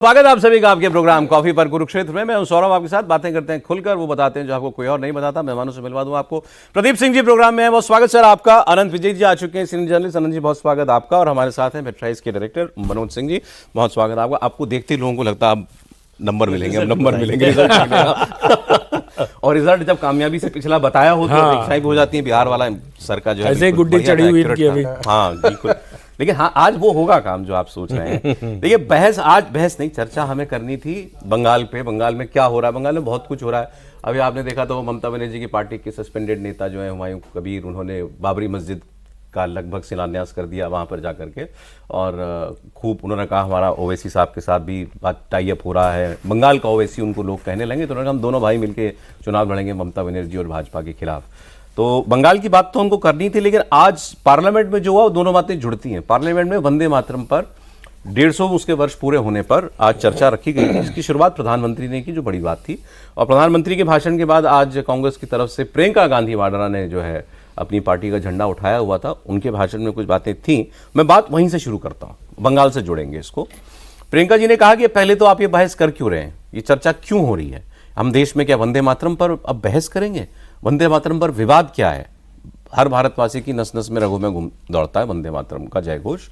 स्वागत है आप सभी का आपके प्रोग्राम कॉफी पर कुरुक्षेत्र में। मैं हूं सौरभ, आपके साथ बातें करते हैं खुलकर, वो बताते हैं जो आपको कोई और नहीं बताता। मेहमानों से मिलवा दूं आपको, प्रदीप सिंह जी प्रोग्राम में है, बहुत स्वागत सर आपका। अनंत विजय जी आ चुके हैं, सीनियर जर्नलिस्ट। अनंत जी बहुत स्वागत आपका। और हमारे साथ हैं मेट्राइज के डायरेक्टर मनोज सिंह जी, बहुत स्वागत आपका। आपको देखते ही लोगों को लगता है अब नंबर मिलेंगे, अब नंबर मिलेंगे, रिजल्ट मिलेगा। और रिजल्ट जब कामयाबी से पिछला बताया हो तो अपेक्षाएं भी हो जाती है। बिहार वाला सर का जो है ऐसे गुड्डी चढ़ी हुई इनकी अभी। हाँ बिल्कुल, लेकिन हाँ आज वो होगा काम जो आप सोच रहे हैं। देखिए आज बहस नहीं, चर्चा हमें करनी थी बंगाल पे। बंगाल में क्या हो रहा है? बंगाल में बहुत कुछ हो रहा है। अभी आपने देखा तो ममता बनर्जी की पार्टी के सस्पेंडेड नेता जो है हुमायूं कबीर, उन्होंने बाबरी मस्जिद का लगभग शिलान्यास कर दिया वहाँ पर जा करके। और खूब उन्होंने कहा हमारा ओवैसी साहब के साथ भी बात टाई अप हो रहा है। बंगाल का ओवैसी उनको लोग कहने लगे, तो उन्होंने कहा हम दोनों भाई मिलकर चुनाव लड़ेंगे ममता बनर्जी और भाजपा के खिलाफ। तो बंगाल की बात तो हमको करनी थी, लेकिन आज पार्लियामेंट में जो हुआ वो दोनों बातें जुड़ती हैं। पार्लियामेंट में वंदे मातरम पर 150 उसके वर्ष पूरे होने पर आज चर्चा रखी गई थी। इसकी शुरुआत प्रधानमंत्री ने की, जो बड़ी बात थी। और प्रधानमंत्री के भाषण के बाद आज कांग्रेस की तरफ से प्रियंका गांधी वाड्रा ने जो है अपनी पार्टी का झंडा उठाया हुआ था। उनके भाषण में कुछ बातें थीं, मैं बात वहीं से शुरू करता हूँ, बंगाल से जोड़ेंगे इसको। प्रियंका जी ने कहा कि पहले तो आप ये बहस कर क्यों रहे हैं, ये चर्चा क्यों हो रही है? हम देश में क्या वंदे मातरम पर अब बहस करेंगे? वंदे मातरम पर विवाद क्या है? हर भारतवासी की नस नस में रगों में घूम दौड़ता है वंदे मातरम का जय घोष।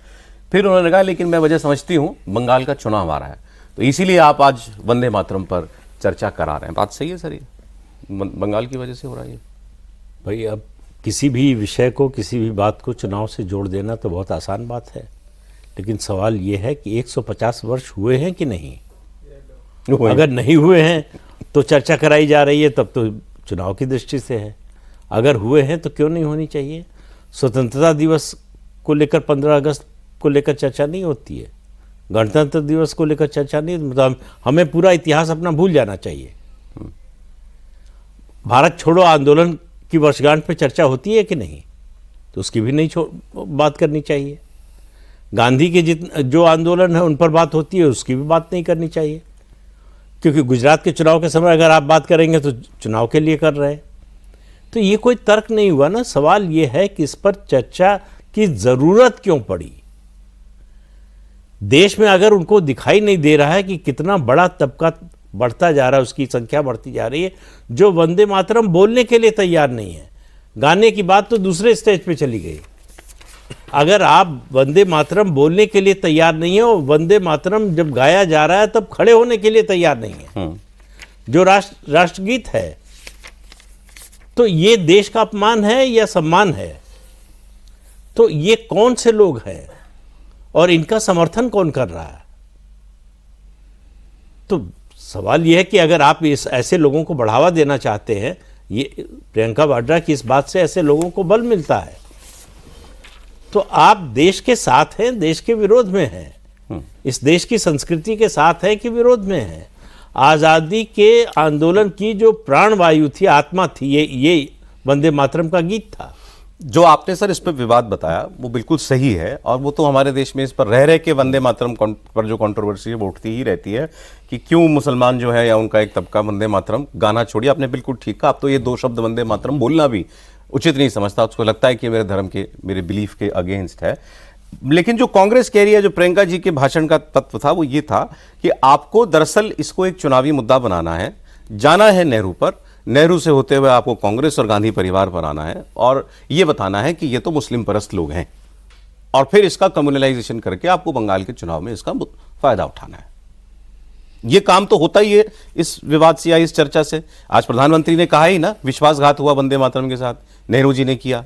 फिर उन्होंने कहा लेकिन मैं वजह समझती हूँ, बंगाल का चुनाव आ रहा है तो इसीलिए आप आज वंदे मातरम पर चर्चा करा रहे हैं। बात सही है सर? ये बंगाल की वजह से हो रहा है? भाई अब किसी भी विषय को, किसी भी बात को चुनाव से जोड़ देना तो बहुत आसान बात है, लेकिन सवाल ये है कि 150 वर्ष हुए हैं कि नहीं। अगर नहीं हुए हैं तो चर्चा कराई जा रही है, तब तो चुनाव की दृष्टि से है। अगर हुए हैं तो क्यों नहीं होनी चाहिए? स्वतंत्रता दिवस को लेकर 15 अगस्त को लेकर चर्चा नहीं होती है, गणतंत्र दिवस को लेकर चर्चा नहीं, मतलब हमें पूरा इतिहास अपना भूल जाना चाहिए। भारत छोड़ो आंदोलन की वर्षगांठ पे चर्चा होती है कि नहीं? तो उसकी भी नहीं बात करनी चाहिए। गांधी के जो आंदोलन है उन पर बात होती है, उसकी भी बात नहीं करनी चाहिए, क्योंकि गुजरात के चुनाव के समय अगर आप बात करेंगे तो चुनाव के लिए कर रहे हैं। तो ये कोई तर्क नहीं हुआ ना। सवाल ये है कि इस पर चर्चा की जरूरत क्यों पड़ी। देश में अगर उनको दिखाई नहीं दे रहा है कि कितना बड़ा तबका बढ़ता जा रहा है, उसकी संख्या बढ़ती जा रही है, जो वंदे मातरम बोलने के लिए तैयार नहीं है। गाने की बात तो दूसरे स्टेज पे चली गई। अगर आप वंदे मातरम बोलने के लिए तैयार नहीं है, और वंदे मातरम जब गाया जा रहा है तब खड़े होने के लिए तैयार नहीं है, जो राष्ट्रगीत है, तो ये देश का अपमान है या सम्मान है? तो ये कौन से लोग हैं और इनका समर्थन कौन कर रहा है? तो सवाल यह है कि अगर आप ऐसे लोगों को बढ़ावा देना चाहते हैं, ये प्रियंका वाड्रा की इस बात से ऐसे लोगों को बल मिलता है, तो आप देश के साथ हैं, देश के विरोध में हैं, इस देश की संस्कृति के साथ हैं कि विरोध में हैं? आज़ादी के आंदोलन की जो प्राणवायु थी, आत्मा थी, ये वंदे मातरम का गीत था। जो आपने सर इस पर विवाद बताया वो बिल्कुल सही है, और वो तो हमारे देश में इस पर रह के वंदे मातरम पर जो कंट्रोवर्सी है वो उठती ही रहती है कि क्यों मुसलमान जो है या उनका एक तबका वंदे मातरम गाना छोड़िए। आपने बिल्कुल ठीक कहा, अब तो ये दो शब्द वंदे मातरम बोलना भी उचित नहीं समझता, उसको लगता है कि मेरे धर्म के, मेरे बिलीफ के अगेंस्ट है। लेकिन जो कांग्रेस कह रही है, जो प्रियंका जी के भाषण का तत्व था वो ये था कि आपको दरअसल इसको एक चुनावी मुद्दा बनाना है, जाना है नेहरू पर, नेहरू से होते हुए आपको कांग्रेस और गांधी परिवार पर आना है, और ये बताना है कि ये तो मुस्लिम परस्त लोग हैं, और फिर इसका कम्युनलाइजेशन करके आपको बंगाल के चुनाव में इसका फायदा उठाना है। ये काम तो होता ही है इस विवाद से या इस चर्चा से। आज प्रधानमंत्री ने कहा ही ना, विश्वासघात हुआ वंदे मातरम के साथ, नेहरू जी ने किया,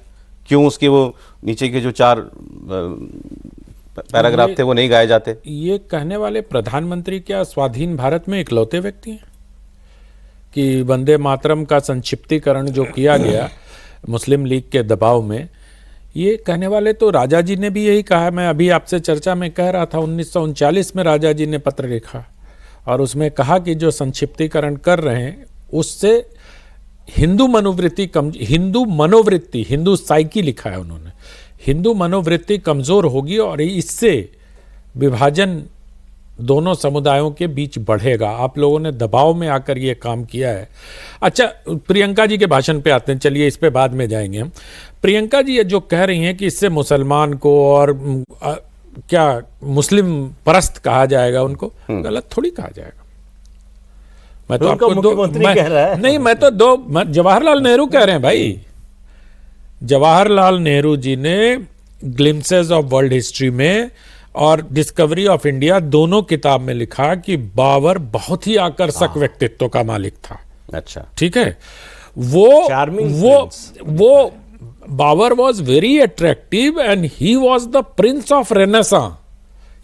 क्यों उसके वो नीचे के जो 4 पैराग्राफ थे वो नहीं गाए जाते? ये कहने वाले प्रधानमंत्री क्या स्वाधीन भारत में इकलौते व्यक्ति हैं कि वंदे मातरम का संक्षिप्तीकरण जो किया गया मुस्लिम लीग के दबाव में? ये कहने वाले तो राजा जी ने भी यही कहा। मैं अभी आपसे चर्चा में कह रहा था, 1939 में राजा जी ने पत्र लिखा और उसमें कहा कि जो संक्षिप्तीकरण कर रहे हैं उससे हिंदू मनोवृत्ति, हिंदू साइकी लिखा है उन्होंने, हिंदू मनोवृत्ति कमज़ोर होगी और इससे विभाजन दोनों समुदायों के बीच बढ़ेगा। आप लोगों ने दबाव में आकर ये काम किया है। अच्छा, प्रियंका जी के भाषण पे आते हैं, चलिए इस पे बाद में जाएंगे हम। प्रियंका जी जो कह रही हैं कि इससे मुसलमान को और क्या मुस्लिम परस्त कहा जाएगा उनको? गलत थोड़ी कहा जाएगा। मैं तो उनका आपको मुख्यमंत्री कह रहा है। नहीं, मैं तो जवाहरलाल नेहरू कह रहे हैं भाई। जवाहरलाल नेहरू जी ने ग्लिम्सेस ऑफ वर्ल्ड हिस्ट्री में और डिस्कवरी ऑफ इंडिया दोनों किताब में लिखा कि बाबर बहुत ही आकर्षक व्यक्तित्व का मालिक था। अच्छा, ठीक है, वो Babur was very attractive and he was the prince of renaissance.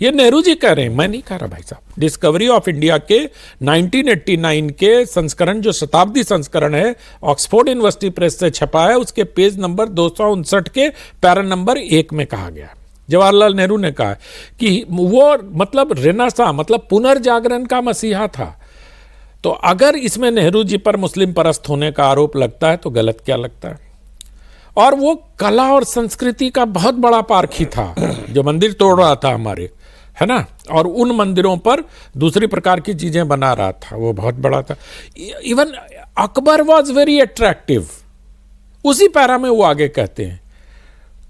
ये नेहरू जी कह रहे हैं, मैं नहीं कह रहा भाई साहब। डिस्कवरी ऑफ इंडिया के 1989 के संस्करण, जो शताब्दी संस्करण है, ऑक्सफोर्ड यूनिवर्सिटी प्रेस से छपा है, उसके पेज नंबर 259 के पैरा नंबर 1 में कहा गया, जवाहरलाल नेहरू ने कहा कि वो मतलब रेनेसां मतलब पुनर्जागरण का मसीहा था। तो अगर इसमें नेहरू जी पर मुस्लिम परस्त होने का आरोप लगता है तो गलत क्या लगता है? और वो कला और संस्कृति का बहुत बड़ा पारखी था, जो मंदिर तोड़ रहा था हमारे, है ना, और उन मंदिरों पर दूसरी प्रकार की चीजें बना रहा था, वो बहुत बड़ा था। Even Akbar was very attractive, उसी पैरा में वो आगे कहते हैं।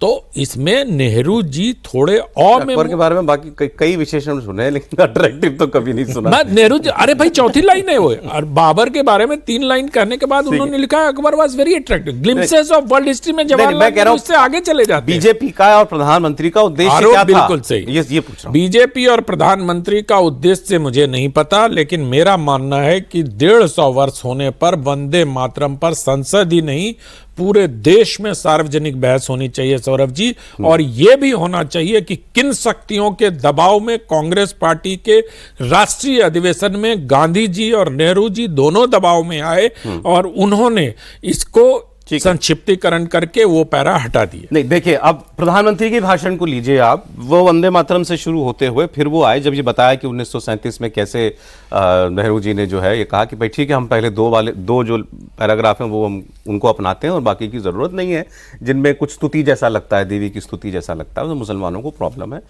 तो इसमें नेहरू जी थोड़े अकबर के बारे में बाकी कई विशेषण सुने हैं, लेकिन अट्रैक्टिव तो कभी नहीं सुना। मैं नेहरू जी, अरे भाई चौथी लाइन है वो। और बाबर के बारे में 3 लाइन कहने के बाद उन्होंने लिखा है Akbar was very attractive. Glimpses of world history में जवाहरलाल नेहरू इससे आगे चले जाते हैं। बीजेपी का और प्रधानमंत्री का उद्देश्य क्या था? बिल्कुल सही, ये पूछ रहा हूं। बीजेपी और प्रधानमंत्री का उद्देश्य मुझे नहीं पता, लेकिन मेरा मानना है कि 150 वर्ष होने पर वंदे मातरम पर संसद ही नहीं पूरे देश में सार्वजनिक बहस होनी चाहिए सौरभ जी। और यह भी होना चाहिए कि किन शक्तियों के दबाव में कांग्रेस पार्टी के राष्ट्रीय अधिवेशन में गांधी जी और नेहरू जी दोनों दबाव में आए और उन्होंने इसको संक्षिप्तीकरण करके वो पैरा हटा दिए। नहीं, देखिए, अब प्रधानमंत्री के भाषण को लीजिए आप। वो वंदे मातरम से शुरू होते हुए फिर वो आए, जब ये बताया कि 1937 में कैसे नेहरू जी ने जो है ये कहा कि भाई ठीक है, हम पहले दो जो पैराग्राफ हैं वो हम उनको अपनाते हैं और बाकी की जरूरत नहीं है, जिनमें कुछ स्तुति जैसा लगता है, देवी की स्तुति जैसा लगता है, तो मुसलमानों को प्रॉब्लम है।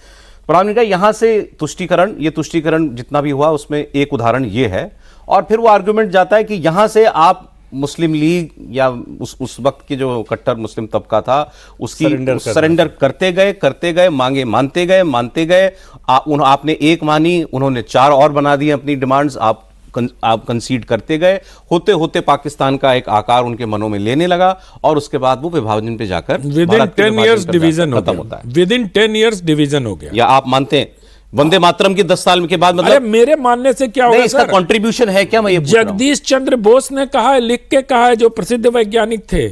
प्रधानमंत्री का यहाँ से तुष्टीकरण जितना भी हुआ उसमें एक उदाहरण ये है। और फिर वो आर्गुमेंट जाता है कि यहाँ से आप मुस्लिम लीग या उस वक्त के जो कट्टर मुस्लिम तबका था उसकी सरेंडर करते गए, मांगे मानते गए। आपने एक मानी, उन्होंने 4 और बना दिए अपनी डिमांड्स, आप कंसीड करते गए। होते होते पाकिस्तान का एक आकार उनके मनों में लेने लगा और उसके बाद वो विभाजन पे जाकर विदिन 10 इयर्स डिवीजन खत्म होता है। विदिन 10 इयर्स डिवीजन हो गया। या आप मानते हैं वंदे मातरम के 10 साल के बाद, मतलब अरे मेरे मानने से क्या होगा? इसका कंट्रीब्यूशन है क्या? मैं ये जगदीश चंद्र बोस ने कहा है, लिख के कहा है, जो प्रसिद्ध वैज्ञानिक थे,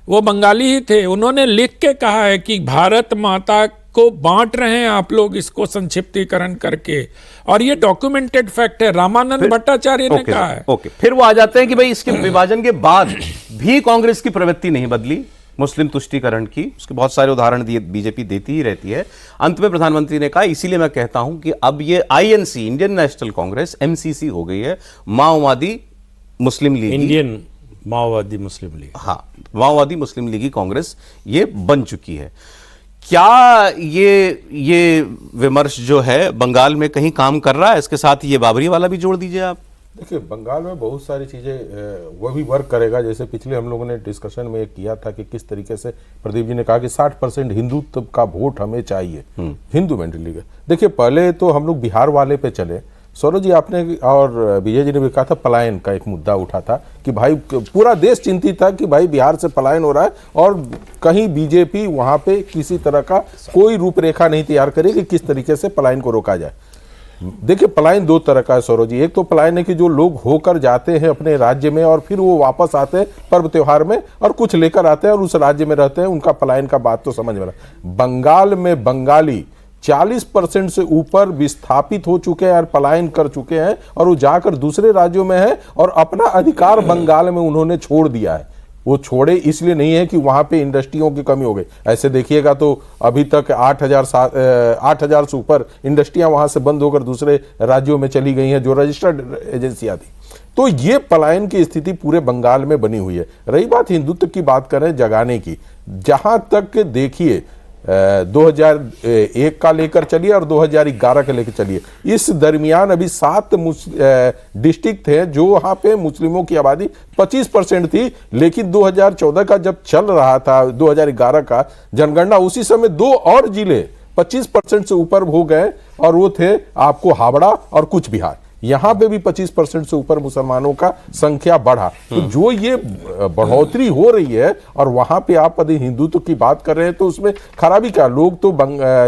वो बंगाली ही थे, उन्होंने लिख के कहा है कि भारत माता को बांट रहे हैं आप लोग इसको संक्षिप्तीकरण करके, और ये डॉक्यूमेंटेड फैक्ट है। रामानंद भट्टाचार्य ने कहा है। फिर वो आ जाते हैं कि भाई इसके विभाजन के बाद भी कांग्रेस की प्रवृत्ति नहीं बदली मुस्लिम तुष्टीकरण की। उसके बहुत सारे उदाहरण बीजेपी देती ही रहती है। अंत में प्रधानमंत्री ने कहा, इसीलिए मैं कहता हूं कि अब ये INC, Indian national Congress, MCC हो गई है, माओवादी मुस्लिम लीग, इंडियन माओवादी मुस्लिम लीग, हाँ, माओवादी मुस्लिम लीगी कांग्रेस ये बन चुकी है। क्या ये विमर्श जो है बंगाल में कहीं काम कर रहा है? इसके साथ ये बाबरी वाला भी जोड़ दीजिए आप। देखिए, बंगाल में बहुत सारी चीज़ें वो भी वर्क करेगा। जैसे पिछले हम लोगों ने डिस्कशन में किया था कि किस तरीके से प्रदीप जी ने कहा कि 60% हिंदुत्व का वोट हमें चाहिए, हिंदू मेंटली का। देखिए, पहले तो हम लोग बिहार वाले पे चले। सौरभ जी आपने और विजय जी ने भी कहा था, पलायन का एक मुद्दा उठा था कि भाई पूरा देश चिंतित था कि भाई बिहार से पलायन हो रहा है और कहीं बीजेपी वहाँ पे किसी तरह का कोई रूपरेखा नहीं तैयार करे कि किस तरीके से पलायन को रोका जाए। देखिए, पलायन 2 तरह का है सौरभ जी। एक तो पलायन है कि जो लोग होकर जाते हैं अपने राज्य में और फिर वो वापस आते हैं पर्व त्योहार में और कुछ लेकर आते हैं और उस राज्य में रहते हैं, उनका पलायन का बात तो समझ में रहा। बंगाल में बंगाली 40% से ऊपर विस्थापित हो चुके हैं और पलायन कर चुके हैं और वो जाकर दूसरे राज्यों में है और अपना अधिकार बंगाल में उन्होंने छोड़ दिया है। वो छोड़े इसलिए नहीं है कि वहां पे इंडस्ट्रियों की कमी हो गई। ऐसे देखिएगा तो अभी तक 8,000 से ऊपर इंडस्ट्रियां वहां से बंद होकर दूसरे राज्यों में चली गई हैं, जो रजिस्टर्ड एजेंसियां थी। तो ये पलायन की स्थिति पूरे बंगाल में बनी हुई है। रही बात हिंदुत्व की बात करें जगाने की, जहां तक देखिए 2001 का लेकर चलिए और 2011 का लेकर चलिए, इस दरमियान अभी 7 डिस्ट्रिक्ट थे जो वहां पे मुस्लिमों की आबादी 25% थी। लेकिन 2014 का जब चल रहा था, 2011 का जनगणना, उसी समय 2 और जिले 25% से ऊपर हो गए, और वो थे आपको हावड़ा और कुछ बिहार। यहां पे भी 25% से ऊपर मुसलमानों का संख्या बढ़ा। तो जो ये बढ़ोतरी हो रही है, और वहां पे आप यदि हिंदुत्व की बात कर रहे हैं, तो उसमें खराबी क्या, लोग तो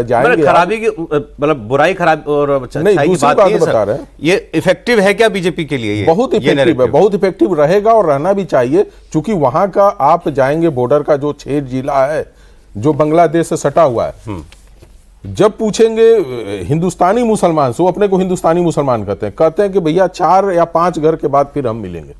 जाएंगे। खराबी की मतलब बुराई खराब और अच्छाई की दूसरी बात बात नहीं है बता सर। रहे हैं। ये इफेक्टिव है क्या बीजेपी के लिए? बहुत इफेक्टिव है, बहुत इफेक्टिव रहेगा और रहना भी चाहिए, क्योंकि वहां का आप जाएंगे बॉर्डर का जो 6 जिला है जो बांग्लादेश से सटा हुआ है, जब पूछेंगे हिंदुस्तानी मुसलमान से, वो अपने को हिंदुस्तानी मुसलमान कहते हैं कि भैया 4 या 5 घर के बाद फिर हम मिलेंगे।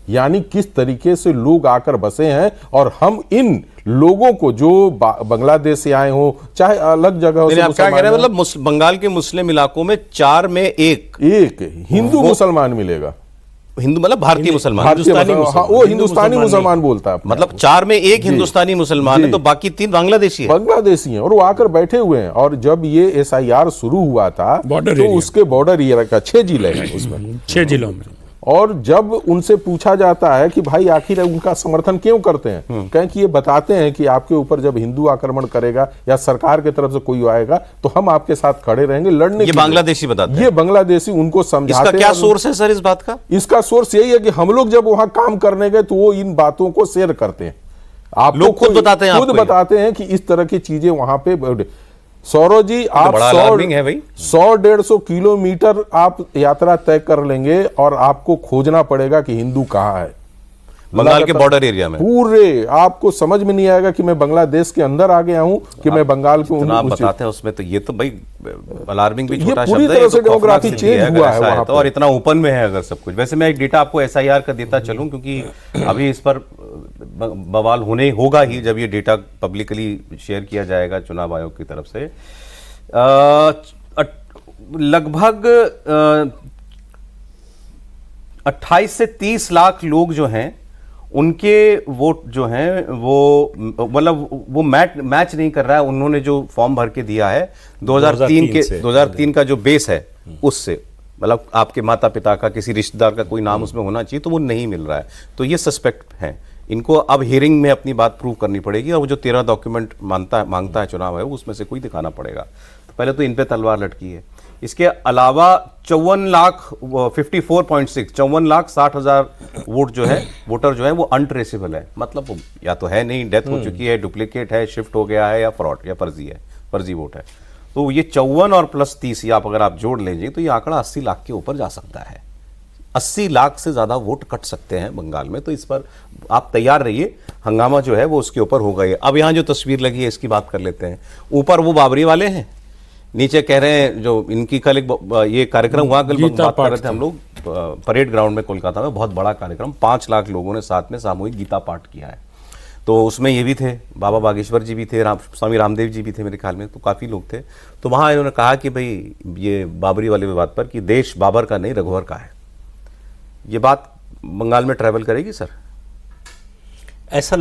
यानी किस तरीके से लोग आकर बसे हैं, और हम इन लोगों को जो बांग्लादेश से आए हो, चाहे अलग जगह से, आप क्या कह रहे हैं? मतलब बंगाल के मुस्लिम इलाकों में 4 में एक हिंदू मुसलमान मिलेगा। हिंदू मतलब भारतीय मुसलमान, हाँ, वो हिंदुस्तानी मुसलमान बोलता है। मतलब 4 में एक हिंदुस्तानी मुसलमान है, तो बाकी 3 बांग्लादेशी हैं, और वो आकर बैठे हुए हैं। और जब ये SIR शुरू हुआ था, तो उसके बॉर्डर एरिया का 6 जिले हैं उसमें, 6 जिलों में। और जब उनसे पूछा जाता है कि भाई आखिर उनका समर्थन क्यों करते हैं, कहें कि ये बताते हैं कि आपके ऊपर जब हिंदू आक्रमण करेगा या सरकार की तरफ से कोई आएगा, तो हम आपके साथ खड़े रहेंगे लड़ने। ये बांग्लादेशी बताते हैं, ये बांग्लादेशी उनको समझाते हैं। इसका क्या सोर्स है सर इस बात का? इसका सोर्स यही है कि हम लोग जब वहां काम करने गए, तो वो इन बातों को शेयर करते हैं। आप लोग खुद बताते हैं, खुद बताते हैं कि इस तरह की चीजें वहां पे। सौरभ जी, आप 100-150 किलोमीटर आप यात्रा तय कर लेंगे, और आपको खोजना पड़ेगा कि हिंदू कहाँ है बंगाल के बॉर्डर एरिया में। पूरे आपको समझ में नहीं आएगा कि मैं बांग्लादेश के अंदर आ गया हूं कि मैं बंगाल को आप बताते हैं उसमें, तो ये तो भाई अलार्मिंग भी छोटा पूरी शब्द है, तरह से तो डेमोग्राफी चेंज हुआ है वहां और इतना ओपन में है अगर सब कुछ। वैसे मैं एक डेटा आपको SIR का देता चलूं, क्योंकि अभी इस पर बवाल होने होगा ही जब ये डेटा पब्लिकली शेयर किया जाएगा चुनाव आयोग की तरफ से। लगभग 28 से 30 लाख लोग जो हैं, उनके वोट जो हैं वो मतलब वो मैच नहीं कर रहा है। उन्होंने जो फॉर्म भर के दिया है 2003 का जो बेस है, उससे मतलब आपके माता पिता का, किसी रिश्तेदार का कोई नाम उसमें होना चाहिए, तो वो नहीं मिल रहा है। तो ये सस्पेक्ट है, इनको अब हियरिंग में अपनी बात प्रूव करनी पड़ेगी, और वो जो 13 डॉक्यूमेंट मांगता है चुनाव है, उसमें से कोई दिखाना पड़ेगा। तो पहले तो इन पे तलवार लटकी है। इसके अलावा 54,60,000 वोट जो है, वोटर जो है वो अनट्रेसेबल है। मतलब वो या तो है नहीं, डेथ हो चुकी है, डुप्लीकेट है, शिफ्ट हो गया है, या फ्रॉड या फर्जी वोट है। तो ये 54 और प्लस 30 या अगर आप जोड़ लीजिए, तो ये आंकड़ा 80 लाख के ऊपर जा सकता है। 80 लाख से ज्यादा वोट कट सकते हैं बंगाल में। तो इस पर आप तैयार रहिए, हंगामा जो है वो उसके ऊपर होगा। ये अब यहाँ जो तस्वीर लगी है इसकी बात कर लेते हैं। ऊपर वो बाबरी वाले हैं, नीचे कह रहे हैं जो इनकी कल ये कार्यक्रम हुआ, कल बात कर रहे थे हम लोग परेड ग्राउंड में कोलकाता में, बहुत बड़ा कार्यक्रम, 5 लाख लोगों ने साथ में सामूहिक गीता पाठ किया है। तो उसमें ये भी थे, बाबा बागेश्वर जी भी थे, स्वामी रामदेव जी भी थे मेरे ख्याल में, तो काफ़ी लोग थे। तो वहाँ इन्होंने कहा कि भाई ये बाबरी वाले विवाद पर कि देश बाबर का नहीं रघुवर का है। ये बात बंगाल में ट्रैवल करेगी सर? ऐसा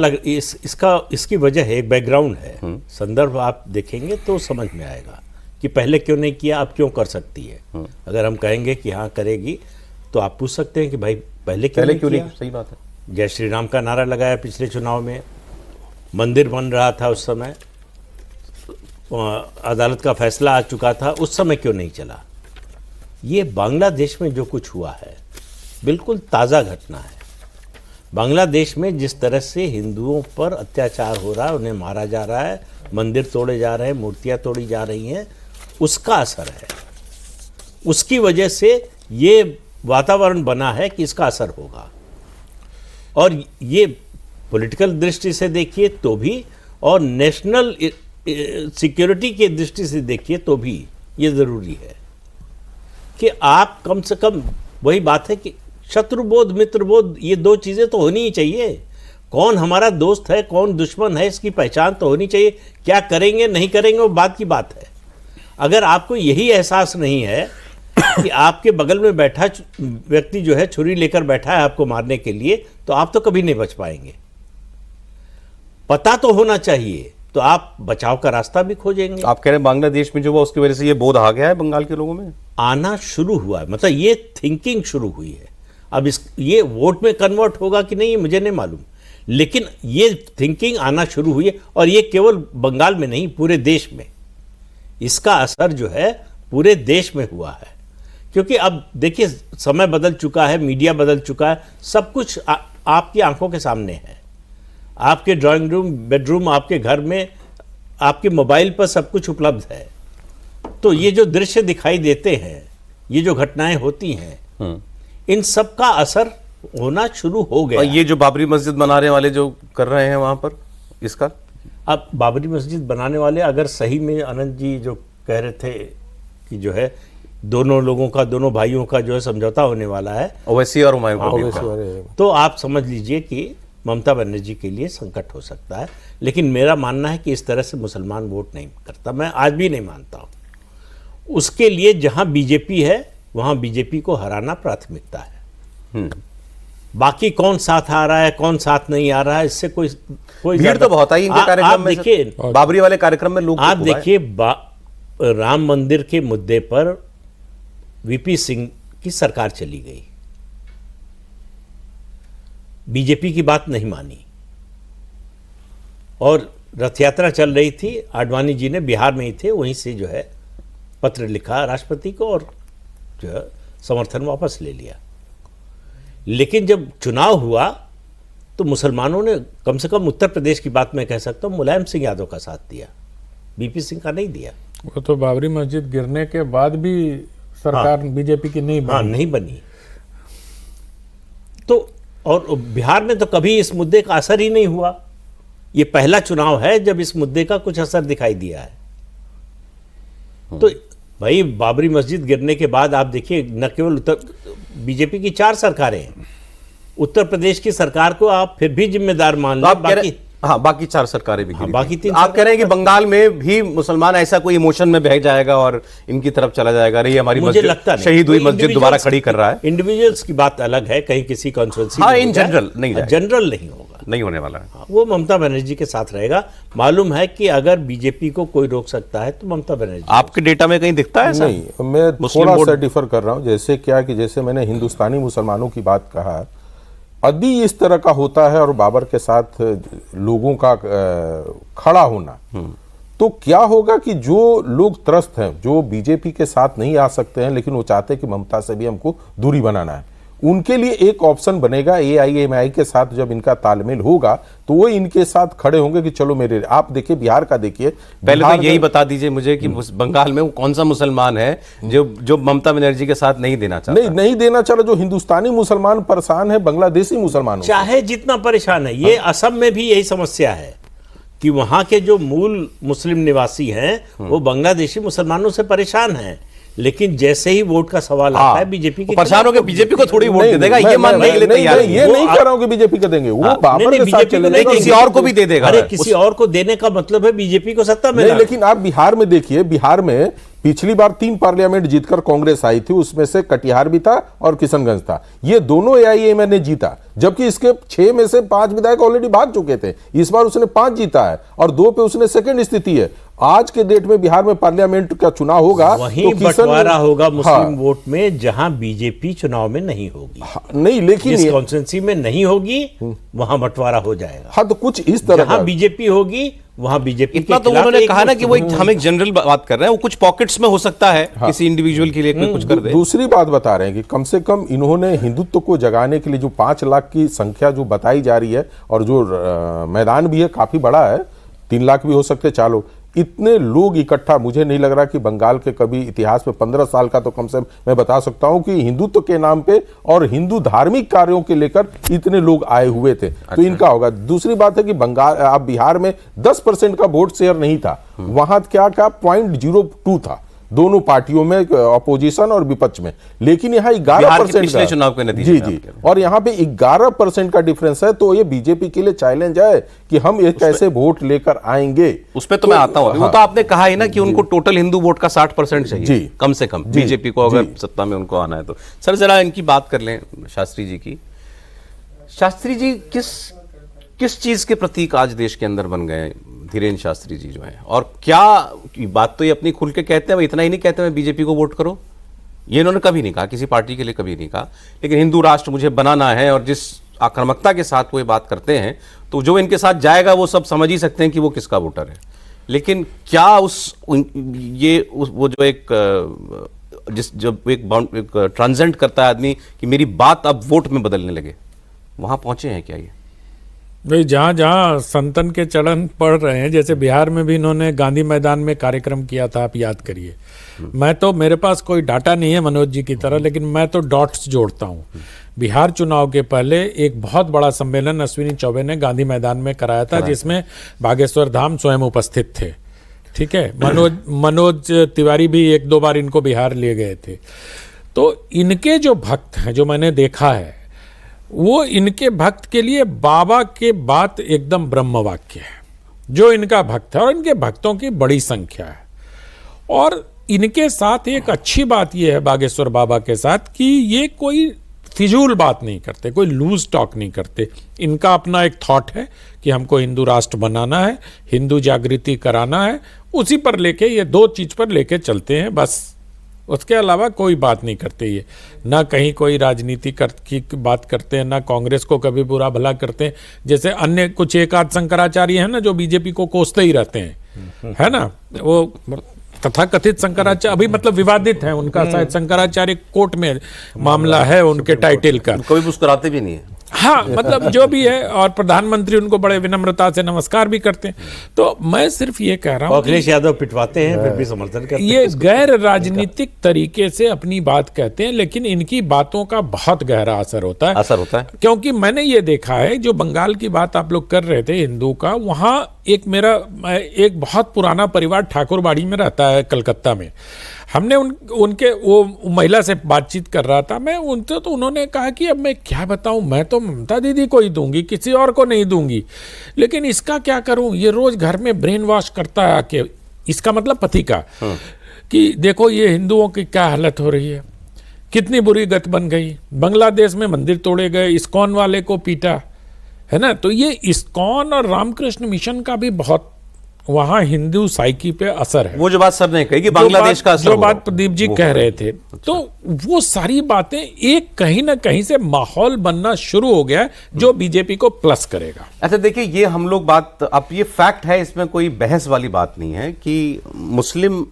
इसकी वजह है, एक बैकग्राउंड है, संदर्भ आप देखेंगे तो समझ में आएगा कि पहले क्यों नहीं किया, अब क्यों कर सकती है। अगर हम कहेंगे कि हाँ करेगी, तो आप पूछ सकते हैं कि भाई पहले क्यों नहीं? सही बात है। जय श्री राम का नारा लगाया पिछले चुनाव में, मंदिर बन रहा था उस समय, अदालत का फैसला आ चुका था, उस समय क्यों नहीं चला? ये बांग्लादेश में जो कुछ हुआ है बिल्कुल ताज़ा घटना है। बांग्लादेश में जिस तरह से हिंदुओं पर अत्याचार हो रहा है, उन्हें मारा जा रहा है, मंदिर तोड़े जा रहे हैं, मूर्तियां तोड़ी जा रही हैं, उसका असर है। उसकी वजह से ये वातावरण बना है कि इसका असर होगा। और ये पॉलिटिकल दृष्टि से देखिए तो भी, और नेशनल सिक्योरिटी की दृष्टि से देखिए तो भी ये ज़रूरी है कि आप कम से कम, वही बात है कि शत्रुबोध मित्रबोध, ये 2 चीज़ें तो होनी ही चाहिए। कौन हमारा दोस्त है, कौन दुश्मन है, इसकी पहचान तो होनी चाहिए। क्या करेंगे नहीं करेंगे वो बात की बात है। अगर आपको यही एहसास नहीं है कि आपके बगल में बैठा व्यक्ति जो है छुरी लेकर बैठा है आपको मारने के लिए, तो आप तो कभी नहीं बच पाएंगे। पता तो होना चाहिए, तो आप बचाव का रास्ता भी खोजेंगे। आप कह रहे हैं बांग्लादेश में जो हुआ उसकी वजह से ये बोध आ गया है बंगाल के लोगों में, आना शुरू हुआ है, मतलब ये थिंकिंग शुरू हुई है। अब ये वोट में कन्वर्ट होगा कि नहीं मुझे नहीं मालूम, लेकिन ये थिंकिंग आना शुरू हुई है। और ये केवल बंगाल में नहीं, पूरे देश में इसका असर जो है पूरे देश में हुआ है। क्योंकि अब देखिए समय बदल चुका है, मीडिया बदल चुका है, सब कुछ आपकी आंखों के सामने है। आपके ड्राइंग रूम, बेडरूम, आपके घर में, आपके मोबाइल पर सब कुछ उपलब्ध है। तो ये जो दृश्य दिखाई देते हैं, ये जो घटनाएं होती हैं, इन सब का असर होना शुरू हो गया। और ये जो बाबरी मस्जिद बनाने वाले जो कर रहे हैं वहां पर, इसका अब बाबरी मस्जिद बनाने वाले अगर सही में आनंद जी जो कह रहे थे कि जो है दोनों लोगों का, दोनों भाइयों का जो है समझौता होने वाला है, ओवैसी और हुमायूं कबीर का, तो आप समझ लीजिए कि ममता बनर्जी के लिए संकट हो सकता है। लेकिन मेरा मानना है कि इस तरह से मुसलमान वोट नहीं करता, मैं आज भी नहीं मानता हूं। उसके लिए जहां बीजेपी है वहां बीजेपी को हराना प्राथमिकता है। बाकी कौन साथ आ रहा है, कौन साथ नहीं आ रहा है, इससे कोई भीड़ तो बहुत आई इनके कार्यक्रम में। देखिए बाबरी वाले कार्यक्रम में लोग आप देखिए राम मंदिर के मुद्दे पर वीपी सिंह की सरकार चली गई, बीजेपी की बात नहीं मानी, और रथ यात्रा चल रही थी, आडवाणी जी ने बिहार में ही थे, वहीं से जो है पत्र लिखा राष्ट्रपति को और जो है समर्थन वापस ले लिया। लेकिन जब चुनाव हुआ तो मुसलमानों ने कम से कम उत्तर प्रदेश की बात मैं कह सकता हूं मुलायम सिंह यादव का साथ दिया, बीपी सिंह का नहीं दिया। वो तो बाबरी मस्जिद गिरने के बाद भी सरकार बीजेपी की नहीं बनी। नहीं बनी। तो और बिहार में तो कभी इस मुद्दे का असर ही नहीं हुआ। ये पहला चुनाव है जब इस मुद्दे का कुछ असर दिखाई दिया है। तो भाई बाबरी मस्जिद गिरने के बाद आप देखिए न केवल बीजेपी की 4 सरकारें हैं, उत्तर प्रदेश की सरकार को आप फिर भी जिम्मेदार मान लो। बाकी 4 सरकारें भी गिरी। बाकी 3 आप कह रहे हैं कि बंगाल में भी मुसलमान ऐसा कोई इमोशन में बह जाएगा और इनकी तरफ चला जाएगा, अरे हमारी मुझे लगता नहीं, शहीद हुई मस्जिद दोबारा खड़ी कर रहा है। इंडिविजुअल्स की बात अलग है, कहीं किसी कॉन्स्टिट्यूएंसी हाँ, इन जनरल नहीं जाएगा। जनरल नहीं होगा, नहीं होने वाला है। वो ममता बनर्जी के साथ रहेगा। मालूम है कि अगर बीजेपी को कोई रोक सकता है तो ममता बनर्जी। आपके डेटा में कहीं दिखता है ऐसा? नहीं, मैं थोड़ा सा डिफर कर रहा हूं। जैसे क्या कि जैसे मैंने हिंदुस्तानी मुसलमानों की बात कहा, यदि इस तरह का होता है और बाबर के साथ लोगों का खड़ा होना, तो क्या होगा कि जो लोग त्रस्त हैं, जो बीजेपी के साथ नहीं आ सकते हैं लेकिन वो चाहते हैं कि ममता से भी हमको दूरी बनाना है, उनके लिए एक ऑप्शन बनेगा। एआईएमआई के साथ जब इनका तालमेल होगा तो वो इनके साथ खड़े होंगे कि चलो मेरे। आप देखिए बिहार का, देखिए पहले तो यही बता दीजिए मुझे कि बंगाल में वो कौन सा मुसलमान है जो ममता बनर्जी के साथ नहीं देना चाहता? नहीं देना चाह रहा। जो हिंदुस्तानी मुसलमान परेशान है बांग्लादेशी मुसलमानों, चाहे जितना परेशान है। ये असम में भी यही समस्या है कि वहां के जो मूल मुस्लिम निवासी हैं वो बांग्लादेशी मुसलमानों से परेशान हैं, लेकिन जैसे ही वोट का सवाल आता है बीजेपी के परेशान होकर बीजेपी को थोड़ी वोट दे देगा, ये मानने के लिए तैयार है। ये नहीं कह रहा हूं कि बीजेपी को देंगे, वो बाबर के साथ चलेगा, किसी और को भी दे देगा। अरे किसी और को देने का मतलब है बीजेपी को सत्ता में। लेकिन आप बिहार में देखिए, बिहार में पिछली बार 3 पार्लियामेंट जीतकर कांग्रेस आई थी, उसमें से कटिहार भी था और किशनगंज था। ये दोनों एआईएमआई ने जीता, जबकि इसके 6 में से 5 विधायक ऑलरेडी भाग चुके थे। इस बार उसने 5 जीता है और 2 पे उसने सेकंड स्थिति है। आज के डेट में बिहार में पार्लियामेंट का चुनाव होगा, वहीं तो बंटवारा होगा मुस्लिम वोट में, जहां बीजेपी चुनाव में नहीं होगी। नहीं, लेकिन जिस कॉन्स्टिट्यूंसी में नहीं होगी वहां बंटवारा हो जाएगा। हाँ, तो कुछ इस तरह जहां बीजेपी होगी वहां बीजेपी इतना तो उन्होंने कहा ना कि वो हम एक जनरल बात कर रहे हैं, वो कुछ पॉकेट्स में हो सकता है। किसी इंडिविजुअल के लिए कोई कुछ कर दे। दूसरी बात बता रहे हैं कि कम से कम इन्होंने हिंदुत्व को जगाने के लिए जो 5 लाख की संख्या जो बताई जा रही है, और जो मैदान भी है काफी बड़ा है, 3 लाख भी हो सकते, 4 लोग, इतने लोग इकट्ठा मुझे नहीं लग रहा कि बंगाल के कभी इतिहास में 15 साल का तो कम से कम मैं बता सकता हूं कि हिंदुत्व के नाम पे और हिंदू धार्मिक कार्यों के लेकर इतने लोग आए हुए थे। तो इनका होगा। दूसरी बात है कि बंगाल, आप बिहार में 10% का वोट शेयर नहीं था, वहां क्या 0.02 था दोनों पार्टियों में, अपोजिशन और विपक्ष में। लेकिन यहाँ 11% पिछले चुनाव के नतीजे जी, और यहाँ पे 11% का डिफरेंस है। तो ये बीजेपी के लिए चैलेंज है कि हम एक कैसे वोट लेकर आएंगे। उस पर तो मैं आता हूँ। वो तो आपने कहा ही ना कि उनको टोटल हिंदू वोट का 60% चाहिए कम से कम, बीजेपी को अगर सत्ता में उनको आना है तो। सर जरा इनकी बात कर लें, शास्त्री जी की। शास्त्री जी किस चीज के प्रतीक आज देश के अंदर बन गए धीरेन्द्र शास्त्री जी जो हैं, और क्या बात तो ये अपनी खुल के कहते हैं, वो इतना ही नहीं कहते हैं बीजेपी को वोट करो, ये इन्होंने कभी नहीं कहा, किसी पार्टी के लिए कभी नहीं कहा, लेकिन हिंदू राष्ट्र मुझे बनाना है, और जिस आक्रामकता के साथ वो ये बात करते हैं तो जो इनके साथ जाएगा वो सब समझ ही सकते हैं कि वो किसका वोटर है। लेकिन क्या वो जो एक जब एक ट्रांजेंट करता है आदमी कि मेरी बात अब वोट में बदलने लगे, वहां पहुंचे हैं क्या ये? भाई जहाँ जहाँ संतन के चरण पड़ रहे हैं, जैसे बिहार में भी इन्होंने गांधी मैदान में कार्यक्रम किया था, आप याद करिए। मैं तो, मेरे पास कोई डाटा नहीं है मनोज जी की तरह, लेकिन मैं तो डॉट्स जोड़ता हूँ। बिहार चुनाव के पहले एक बहुत बड़ा सम्मेलन अश्विनी चौबे ने गांधी मैदान में कराया था, जिसमें बागेश्वर धाम स्वयं उपस्थित थे। ठीक है, मनोज तिवारी भी एक दो बार इनको बिहार ले गए थे। तो इनके जो भक्त हैं, जो मैंने देखा है, वो इनके भक्त के लिए बाबा के बात एकदम ब्रह्म वाक्य है, जो इनका भक्त है, और इनके भक्तों की बड़ी संख्या है। और इनके साथ एक अच्छी बात यह है बागेश्वर बाबा के साथ कि ये कोई फिजूल बात नहीं करते, कोई लूज टॉक नहीं करते। इनका अपना एक थॉट है कि हमको हिंदू राष्ट्र बनाना है, हिंदू जागृति कराना है, उसी पर लेके, ये दो चीज पर लेके चलते हैं बस। उसके अलावा कोई बात नहीं करते ये, ना कहीं कोई राजनीति की बात करते हैं, ना कांग्रेस को कभी बुरा भला करते हैं। जैसे अन्य कुछ एक आध शंकराचार्य हैं ना, जो बीजेपी को कोसते ही रहते हैं, है ना, वो तथाकथित शंकराचार्य अभी मतलब विवादित है, उनका शायद शंकराचार्य कोर्ट में मामला है उनके टाइटल का। कभी मुस्कुराते भी नहीं है। हाँ, मतलब जो भी है, और प्रधानमंत्री उनको बड़े विनम्रता से नमस्कार भी करते हैं। तो मैं सिर्फ ये कह रहा हूँ, अखिलेश यादव पिटवाते हैं फिर भी समर्थन करते हैं। ये गैर राजनीतिक तरीके से अपनी बात कहते हैं, लेकिन इनकी बातों का बहुत गहरा असर होता है। क्योंकि मैंने ये देखा है, जो बंगाल की बात आप लोग कर रहे थे हिंदू का, वहाँ एक बहुत पुराना परिवार ठाकुरबाड़ी में रहता है कलकत्ता में। हमने उनके वो महिला से बातचीत कर रहा था मैं उनसे, तो उन्होंने कहा कि अब मैं क्या बताऊं, मैं तो ममता दीदी को ही दूंगी, किसी और को नहीं दूंगी, लेकिन इसका क्या करूं, ये रोज घर में ब्रेन वॉश करता है आके, इसका मतलब पति का, कि देखो ये हिंदुओं की क्या हालत हो रही है, कितनी बुरी गत बन गई, बांग्लादेश में मंदिर तोड़े गए, इस्कॉन वाले को पीटा, है ना। तो ये इस्कॉन और रामकृष्ण मिशन का भी बहुत वहां हिंदू साइकी पे असर है। वो जो बात सर ने कही कि बांग्लादेश का असर, जो बात प्रदीप जी कह रहे थे, तो वो सारी बातें एक कहीं ना कहीं से माहौल बनना शुरू हो गया, जो बीजेपी को प्लस करेगा। अच्छा देखिए, ये हम लोग बात, अब ये फैक्ट है, इसमें कोई बहस वाली बात नहीं है कि मुस्लिम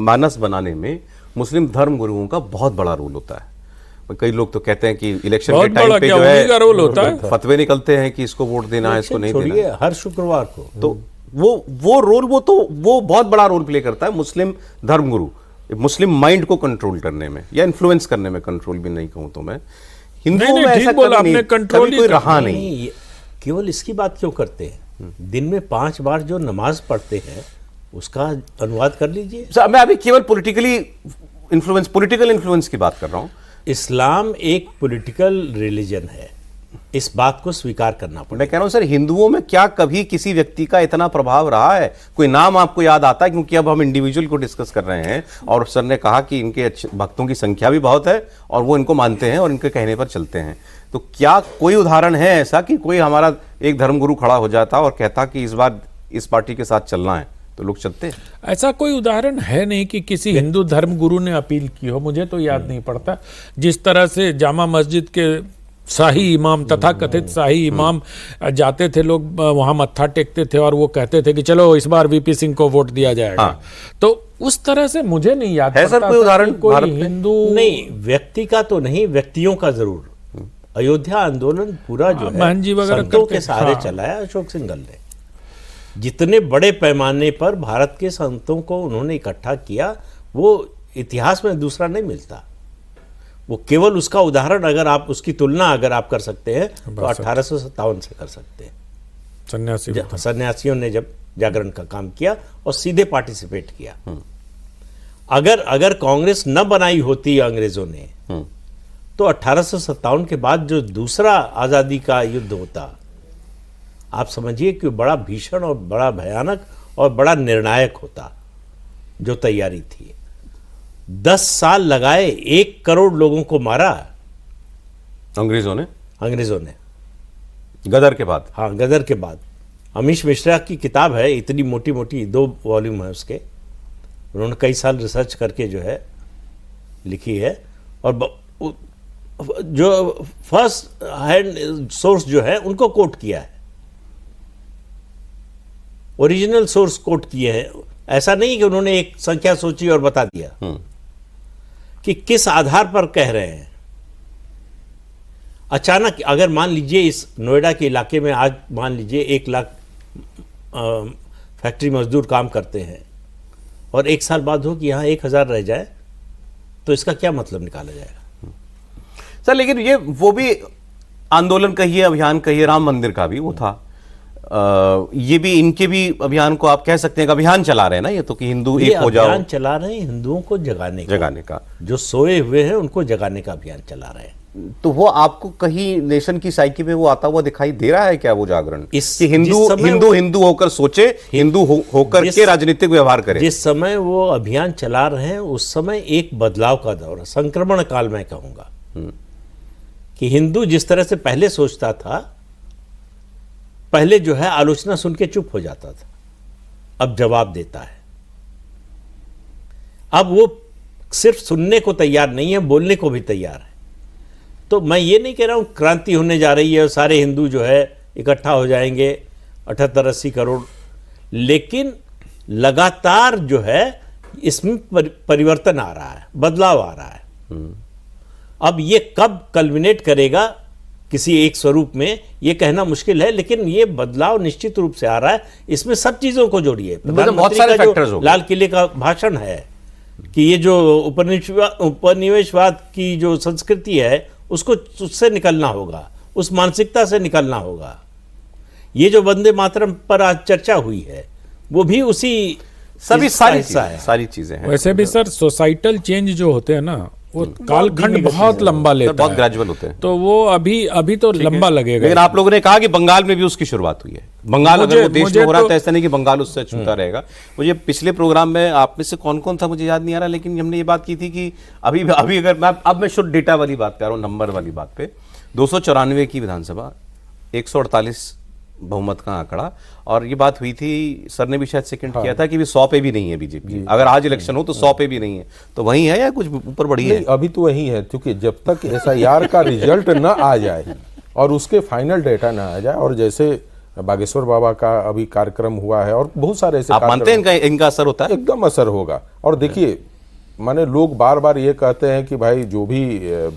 मानस बनाने में मुस्लिम धर्म गुरुओं का बहुत बड़ा रोल होता है। कई लोग तो कहते हैं कि इलेक्शन के टाइम पे जो है रोल होता है, फतवे निकलते हैं कि इसको वोट देना है, इसको नहीं देना है, हर शुक्रवार को। तो वो रोल, वो बहुत बड़ा रोल प्ले करता है मुस्लिम धर्मगुरु, मुस्लिम माइंड को कंट्रोल करने में या इन्फ्लुएंस करने में, कंट्रोल भी नहीं कहूं तो मैं, हिंदुओं में ऐसा कभी कोई रहा नहीं। केवल इसकी बात क्यों करते हैं? दिन में 5 बार जो नमाज पढ़ते हैं उसका अनुवाद कर लीजिए। मैं अभी केवल पॉलिटिकल इन्फ्लुएंस की बात कर रहा हूं। इस्लाम एक पॉलिटिकल रिलीजन है, इस बात को स्वीकार करना पड़ेगा। मैं कह रहा हूं सर, हिंदुओं में क्या कभी किसी व्यक्ति का इतना प्रभाव रहा है? कोई नाम आपको याद आता है? क्योंकि अब हम इंडिविजुअल को डिस्कस कर रहे हैं, और सर ने कहा कि इनके भक्तों की संख्या भी बहुत है और वो इनको मानते हैं और इनके कहने पर चलते हैं। तो क्या कोई उदाहरण है ऐसा कि कोई हमारा एक धर्मगुरु खड़ा हो जाता और कहता कि इस बार इस पार्टी के साथ चलना है, तो लोग चलते? ऐसा कोई उदाहरण है नहीं कि किसी हिंदू धर्मगुरु ने अपील की हो, मुझे तो याद नहीं पड़ता। जिस तरह से जामा मस्जिद के शाही इमाम, तथा कथित शाही इमाम जाते थे, लोग वहां मत्था टेकते थे और वो कहते थे कि चलो इस बार वीपी सिंह को वोट दिया जाएगा। तो उस तरह से मुझे नहीं याद है सर कोई उदाहरण कोई हिंदू नहीं, व्यक्ति का तो नहीं, व्यक्तियों का जरूर। अयोध्या आंदोलन पूरा जो है संतों के सहारे चलाया अशोक सिंघल ने। जितने बड़े पैमाने पर भारत के संतों को उन्होंने इकट्ठा किया, वो इतिहास में दूसरा नहीं मिलता। वो केवल उसका उदाहरण, अगर आप उसकी तुलना अगर आप कर सकते हैं तो 1857 से कर सकते हैं। सन्यासियों ने जब जागरण का काम किया और सीधे पार्टिसिपेट किया। अगर कांग्रेस न बनाई होती अंग्रेजों ने, तो 1857 के बाद जो दूसरा आजादी का युद्ध होता, आप समझिए कि बड़ा भीषण और बड़ा भयानक और बड़ा निर्णायक होता। जो तैयारी थी, 10 साल लगाए, 1 करोड़ लोगों को मारा अंग्रेजों ने गदर के बाद। हाँ, गदर के बाद। अमीश मिश्रा की किताब है, इतनी मोटी मोटी 2 वॉल्यूम है उसके, उन्होंने कई साल रिसर्च करके जो है लिखी है, और जो फर्स्ट हैंड सोर्स जो है उनको कोट किया है। ओरिजिनल सोर्स कोट किए हैं। ऐसा नहीं कि उन्होंने एक संख्या सोची और बता दिया कि किस आधार पर कह रहे हैं। अचानक अगर मान लीजिए इस नोएडा के इलाके में आज मान लीजिए 1 लाख फैक्ट्री मजदूर काम करते हैं और 1 साल बाद हो कि यहाँ 1000 रह जाए, तो इसका क्या मतलब निकाला जाएगा? सर लेकिन ये वो भी आंदोलन कहिए, अभियान कहिए, राम मंदिर का भी वो था। ये भी इनके भी अभियान को आप कह सकते हैं कि अभियान चला रहे हैं ना ये तो, कि हिंदू ये एक हो जाओ। अभियान चला रहे हैं हिंदुओं को जगाने का, जो सोए हुए हैं उनको जगाने का अभियान चला रहे हैं। तो वो आपको कहीं नेशन की साइकी में वो आता हुआ दिखाई दे रहा है क्या, वो जागरण इस कि हिंदू होकर सोचे, हिंदू होकर के राजनीतिक व्यवहार करे? जिस समय वो अभियान चला रहे हैं उस समय एक बदलाव का दौर है, संक्रमण काल मैं कहूंगा, कि हिंदू जिस तरह से पहले सोचता था, पहले जो है आलोचना सुन के चुप हो जाता था, अब जवाब देता है। अब वो सिर्फ सुनने को तैयार नहीं है, बोलने को भी तैयार है। तो मैं ये नहीं कह रहा हूं क्रांति होने जा रही है और सारे हिंदू जो है इकट्ठा हो जाएंगे 78-80 करोड़, लेकिन लगातार जो है इसमें परिवर्तन आ रहा है, बदलाव आ रहा है। अब ये कब कल्मिनेट करेगा किसी एक स्वरूप में, ये कहना मुश्किल है, लेकिन ये बदलाव निश्चित रूप से आ रहा है। इसमें सब चीजों को जोड़िए। बहुत सारे फैक्टर्स हो गए। लाल किले का भाषण है कि ये जो उपनिवेशवाद की जो संस्कृति है उसको, उससे निकलना होगा, उस मानसिकता से निकलना होगा। ये जो वंदे मातरम पर आज चर्चा हुई है वो भी उसी सभी है। सारी चीजें हैं। वैसे भी सर सोसाइटल चेंज जो होते हैं ना वो कालखंड बहुत लंबा लेता बहुत है, ग्रेजुअल होते हैं, तो वो अभी तो लंबा लगेगा। लेकिन आप लोगों ने कहा कि बंगाल में भी उसकी शुरुआत हुई है। बंगाल अगर वो देश में हो रहा है तो ऐसा नहीं कि बंगाल उससे छूटा रहेगा। मुझे पिछले प्रोग्राम में आप में से कौन कौन था मुझे याद नहीं आ रहा, लेकिन हमने ये बात की थी कि अभी अगर मैं शुद्ध डेटा वाली बात कर रहा हूँ, नंबर वाली बात पे, 294 की विधानसभा, 148 बहुमत का आंकड़ा, और ये बात हुई थी, सर ने भी शायद सेकंड किया था कि भी 100 पे भी नहीं है बीजेपी। अगर आज इलेक्शन हो तो 100 पे भी नहीं है, तो वही है या कुछ ऊपर बढ़ी है? अभी तो वही है, क्योंकि जब तक SIR का रिजल्ट न आ जाए और उसके फाइनल डेटा ना आ जाए, और जैसे बागेश्वर बाबा का अभी कार्यक्रम हुआ है और बहुत सारे ऐसे, आप मानते हैं इनका असर होता है? एकदम असर होगा। और देखिए, माने लोग बार बार ये कहते हैं कि भाई जो भी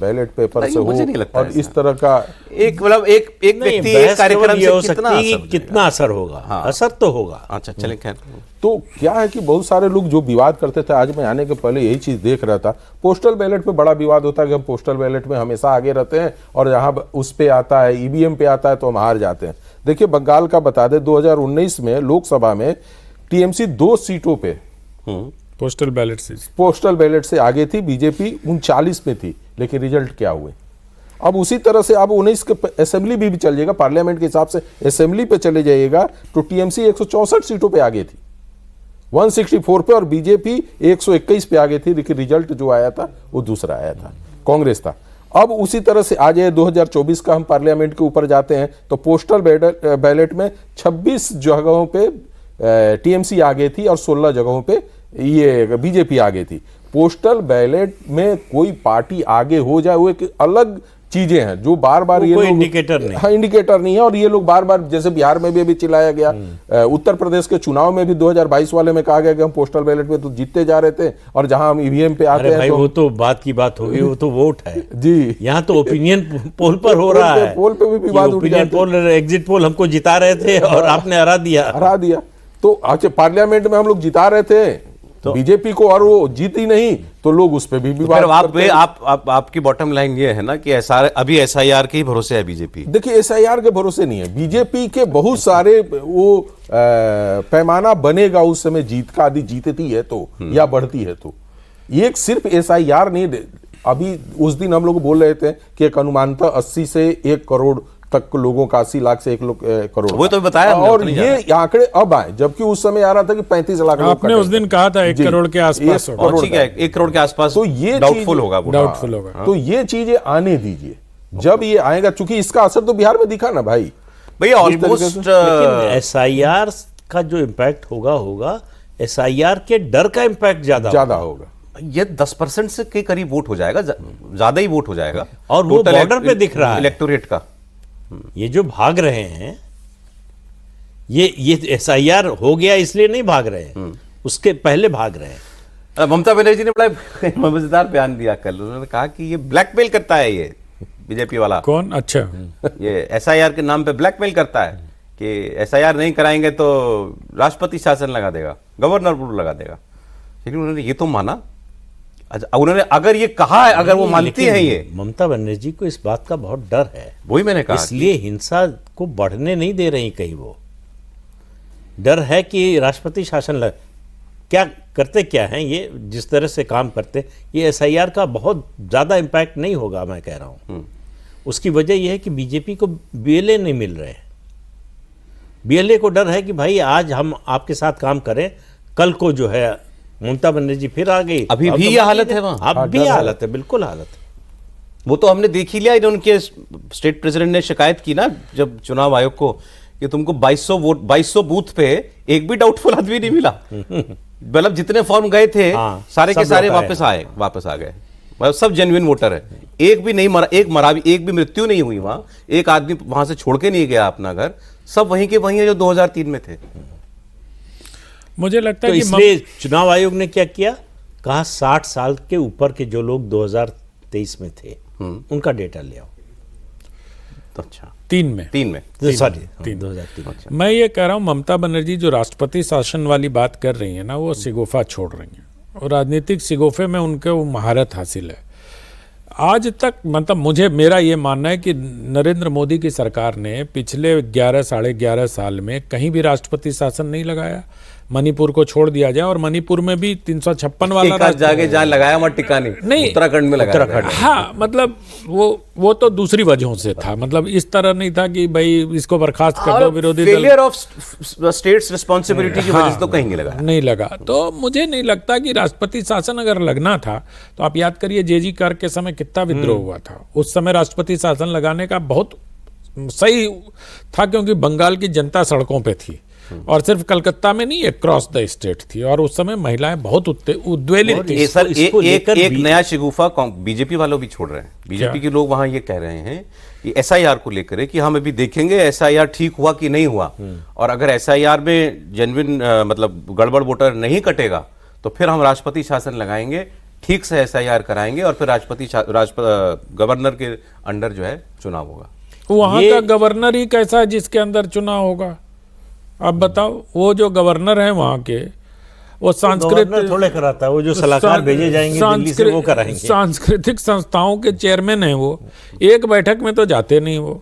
बैलेट पेपर से हो, और इस तरह का एक मतलब एक व्यक्ति एक कार्यक्रम ये हो से सकती है कि कितना असर होगा। हाँ। असर तो होगा। अच्छा चलें, खैर। तो क्या है कि बहुत सारे लोग जो विवाद करते थे, आज मैं आने के पहले यही चीज देख रहा था, पोस्टल बैलेट पे बड़ा विवाद होता है कि हम पोस्टल बैलेट में हमेशा आगे रहते हैं और यहाँ उस पे आता है, EVM पे आता है तो हम हार जाते हैं। देखिए बंगाल का बता दे, 2019 में लोकसभा में TMC 2 सीटों पे पोस्टल बैलेट से आगे थी, बीजेपी 39 में थी, लेकिन रिजल्ट क्या हुए? अब उसी तरह से अब 19 के असेंबली भी चल जाएगा, पार्लियामेंट के हिसाब से असेंबली पे चले जाइएगा तो TMC 164 सीटों पे आगे थी, 164 पे, और बीजेपी 121 पे आगे थी, लेकिन रिजल्ट जो आया था वो दूसरा आया था, कांग्रेस था। अब उसी तरह से आ जाए 2024 का, हम पार्लियामेंट के ऊपर जाते हैं तो पोस्टल बैलेट में 26 जगहों पे TMC आगे थी और 16 जगहों पे ये बीजेपी आगे थी। पोस्टल बैलेट में कोई पार्टी आगे हो जाए वो एक अलग चीजें हैं जो बार बार ये कोई लोग, इंडिकेटर नहीं। हाँ, इंडिकेटर नहीं है। और ये लोग बार बार, जैसे बिहार में भी अभी चिल्लाया गया, उत्तर प्रदेश के चुनाव में भी 2022 वाले में कहा गया कि हम पोस्टल बैलेट में तो जीतते जा रहे थे, और जहां हम EVM पे आते हैं भाई तो वो तो बात की बात होगी, वो तो वोट है जी। यहाँ तो ओपिनियन पोल पर हो रहा है, पोल पे भी विवाद उठ ओपिनियन जाते पोल, एग्जिट पोल हमको जिता रहे थे और आपने हरा दिया। तो अच्छा, पार्लियामेंट में हम लोग जिता रहे थे तो बीजेपी को, और वो जीती नहीं तो लोग उस पे भी विवाद करते हैं। आपकी बॉटम लाइन ये है ना कि अभी SIR के ही भरोसे है बीजेपी? देखिए, SIR के भरोसे नहीं है, बीजेपी के बहुत सारे वो पैमाना बनेगा उस समय जीत का, आदि जीतती है तो या बढ़ती है तो। ये सिर्फ SIR नहीं, अभी उस दिन हम लोग बोल रहे थे कि एक अनुमानतः 80 से 1 करोड़ तक लोगों का, 80 लाख से 1 करोड़, वो तो बताया हमने, और ये आंकड़े अब आए, जबकि उस समय आ रहा था कि 35 लाख। आपने उस दिन कहा था 1 करोड़ के आसपास, ठीक है, 1 करोड़ के आसपास, तो ये डाउटफुल होगा, डाउटफुल होगा। तो ये चीजें आने दीजिए, जब ये आएगा, चूंकि इसका असर तो बिहार में दिखा ना भाई भैया ऑलमोस्ट। SIR का जो इम्पैक्ट होगा SIR के डर का इम्पैक्ट ज्यादा होगा। ये 10% से के करीब वोट हो जाएगा, ज्यादा ही वोट हो जाएगा, और वो बॉर्डर पे दिख रहा है इलेक्टोरेट का। ये जो भाग रहे हैं ये SIR हो गया इसलिए नहीं भाग रहे हैं, उसके पहले भाग रहे हैं। ममता बनर्जी ने बड़ा मजेदार बयान दिया कल। उन्होंने कहा कि ये ब्लैकमेल करता है, ये बीजेपी वाला कौन? अच्छा, ये SIR के नाम पे ब्लैकमेल करता है कि SIR नहीं कराएंगे तो राष्ट्रपति शासन लगा देगा, गवर्नर रूल लगा देगा। लेकिन उन्होंने ये तो माना, उन्होंने अगर ये कहा है, अगर वो मानती है ये, ममता बनर्जी को इस बात का बहुत डर है, वही मैंने कहा, इसलिए हिंसा को बढ़ने नहीं दे रही कहीं। वो डर है कि राष्ट्रपति शासन क्या करते क्या हैं ये, जिस तरह से काम करते, ये SIR का बहुत ज़्यादा इम्पैक्ट नहीं होगा, मैं कह रहा हूँ। उसकी वजह यह है कि बीजेपी को BLA नहीं मिल रहे हैं। BLA को डर है कि भाई आज हम आपके साथ काम करें, कल को जो है ममता बनर्जी फिर आ गई। अभी भी ये हालत है वहाँ, अब भी हालत है, बिल्कुल हालत है। वो तो हमने देख ही लिया। उनके स्टेट प्रेसिडेंट ने शिकायत की ना जब चुनाव आयोग को कि तुमको 2200 बूथ पे एक भी डाउटफुल आदमी नहीं मिला। मतलब जितने फॉर्म गए थे सारे के सारे वापस आ गए। मतलब सब जेन्युइन वोटर है, एक भी नहीं मरा, एक भी मृत्यु नहीं हुई वहां, एक आदमी वहां से छोड़ के नहीं गया अपना घर, सब वहीं के वहीं है जो 2003 में थे। मुझे लगता तो है कि इसलिए चुनाव आयोग ने क्या किया, कहा 60 साल के ऊपर के जो लोग 2023 में थे उनका डेटा ले आओ। तो अच्छा, तीन में सॉरी 2003। मैं ये कह रहा हूँ, ममता बनर्जी जो राष्ट्रपति शासन वाली बात कर रही है ना, वो सिगोफा छोड़ रही हैं, और राजनीतिक सिगोफे में उनके वो महारत हासिल है। आज तक मतलब मेरा ये मानना है कि नरेंद्र मोदी की सरकार ने पिछले 11-11.5 साल में कहीं भी राष्ट्रपति शासन नहीं लगाया। मणिपुर को छोड़ दिया जाए, और मणिपुर में भी 356 वाला जाके जहाँ लगाया वहाँ टिकानी नहीं, उत्तराखंड में लगाया। उत्तराखंड, हाँ, मतलब वो तो दूसरी वजहों से था। मतलब इस तरह नहीं था कि भाई इसको बर्खास्त कर दो, विरोधी दल। फेलियर ऑफ स्टेट्स रिस्पांसिबिलिटी की वजह से तो कहीं नहीं लगा। तो मुझे नहीं लगता कि राष्ट्रपति शासन अगर लगना था तो आप याद करिए JG कर के समय कितना विद्रोह हुआ था। उस समय राष्ट्रपति शासन लगाने का बहुत सही था, क्योंकि बंगाल की जनता सड़कों पे थी, और सिर्फ कलकत्ता में नहीं, क्रॉस द स्टेट थी, और उस समय महिलाएं बहुत उद्वेलित थी। सर एक नया शिगुफा बीजेपी वालों भी छोड़ रहे हैं। बीजेपी के लोग वहां ये कह रहे हैं कि SIR को लेकर कि हम अभी देखेंगे SIR ठीक हुआ कि नहीं हुआ, और अगर SIR में जेन्युइन मतलब गड़बड़ वोटर नहीं कटेगा तो फिर हम राष्ट्रपति शासन लगाएंगे, ठीक से SIR कराएंगे, और फिर गवर्नर के अंडर जो है चुनाव होगा। वहां का गवर्नर ही कैसा है जिसके अंदर चुनाव होगा? अब बताओ, वो जो गवर्नर है वहां के, वो सांस्कृतिक थोड़े कराता है, वो जो सलाहकार भेजे जाएंगे दिल्ली से वो कराएंगे। सांस्कृतिक संस्थाओं के चेयरमैन हैं वो, एक बैठक में तो जाते नहीं वो।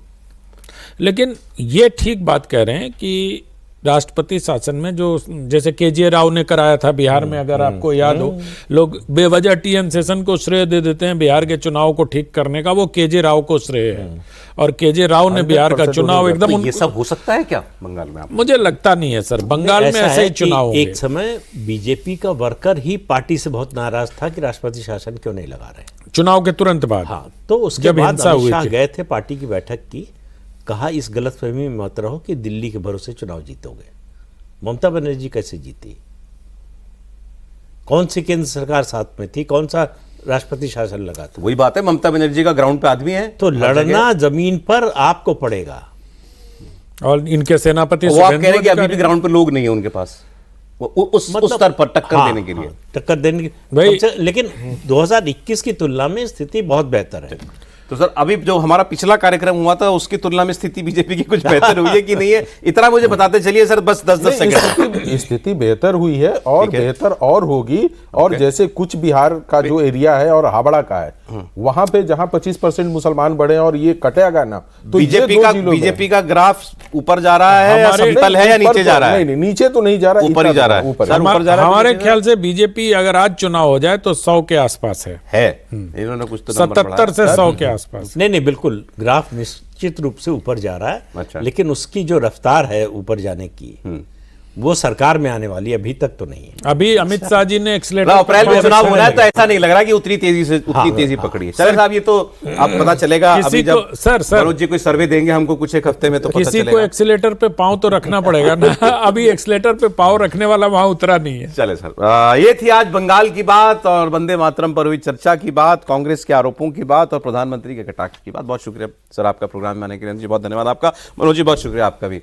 लेकिन ये ठीक बात कह रहे हैं कि राष्ट्रपति शासन में जो, जैसे KJ राव ने कराया था बिहार में, अगर आपको याद हो, लोग बेवजह TN सेशन को श्रेय दे देते हैं बिहार के चुनाव को ठीक करने का, वो KJ राव को श्रेय है। और KJ राव ने बिहार का चुनाव एकदम ये सब हो सकता है क्या बंगाल में? मुझे लगता नहीं है सर, बंगाल में ऐसे ही चुनाव होंगे। एक समय बीजेपी का वर्कर ही पार्टी से बहुत नाराज था कि राष्ट्रपति शासन क्यों नहीं लगा रहे चुनाव के तुरंत बाद। हाँ, तो उसके बाद अमित शाह गए थे, पार्टी की बैठक की, कहा इस गलतफहमी में मत रहो कि दिल्ली के भरोसे चुनाव जीतोगे। ममता बनर्जी कैसे जीती? कौन सी केंद्र सरकार साथ में थी? कौन सा राष्ट्रपति शासन लगा था? वही बात है, ममता बनर्जी का ग्राउंड पे आदमी है, तो लड़ना जमीन पर आपको पड़ेगा। और इनके सेनापति वो आप कह रहे हैं कि अभी भी ग्राउंड पे लोग नहीं है उनके पास उस स्तर पर टक्कर देने के लिए। टक्कर देने की भाई, लेकिन 2021 की तुलना में स्थिति बहुत बेहतर है। तो सर अभी जो हमारा पिछला कार्यक्रम हुआ था उसकी तुलना में स्थिति बीजेपी की कुछ बेहतर हुई है कि नहीं है, इतना मुझे बताते चलिए सर, बस 10-10 सेकंड। स्थिति बेहतर हुई है और बेहतर और होगी। और जैसे कुछ बिहार का जो एरिया है और हावड़ा का है, वहां पे जहां 25% मुसलमान बढ़े और ये कटेगा ना, तो बीजेपी का ग्राफ ऊपर जा रहा है या समतल है या नीचे जा रहा है? नहीं, नीचे तो नहीं जा रहा, ऊपर ही जा रहा है। हमारे ख्याल से बीजेपी अगर आज चुनाव हो जाए तो 100 के आसपास है। इन्होंने कुछ तो 77 से 100 के आसपास। नहीं, बिल्कुल ग्राफ निश्चित रूप से ऊपर जा रहा है। अच्छा। लेकिन उसकी जो रफ्तार है ऊपर जाने की, वो सरकार में आने वाली, अभी तक तो नहीं है। अभी अमित शाह जी ने एक्सीलरेटर, अप्रैल में चुनाव हो रहा है तो ऐसा नहीं लग रहा कि उतनी तेजी पकड़ी है। चलो साहब, ये तो आप पता चलेगा अभी जब सर मनोज जी कोई सर्वे देंगे हमको कुछ एक हफ्ते में, तो पता किसी चलेगा। को एक्सीलेटर पे पांव तो रखना पड़ेगा ना। अभी एक्सीलेटर पे पांव रखने वाला वहां उतरा नहीं है। चले सर, ये थी आज बंगाल की बात और वंदे मातरम पर हुई चर्चा की बात, कांग्रेस के आरोपों की बात और प्रधानमंत्री के कटाक्ष की बात। बहुत शुक्रिया सर आपका प्रोग्राम में आने के लिए। बहुत धन्यवाद आपका। मनोज जी बहुत शुक्रिया आपका भी।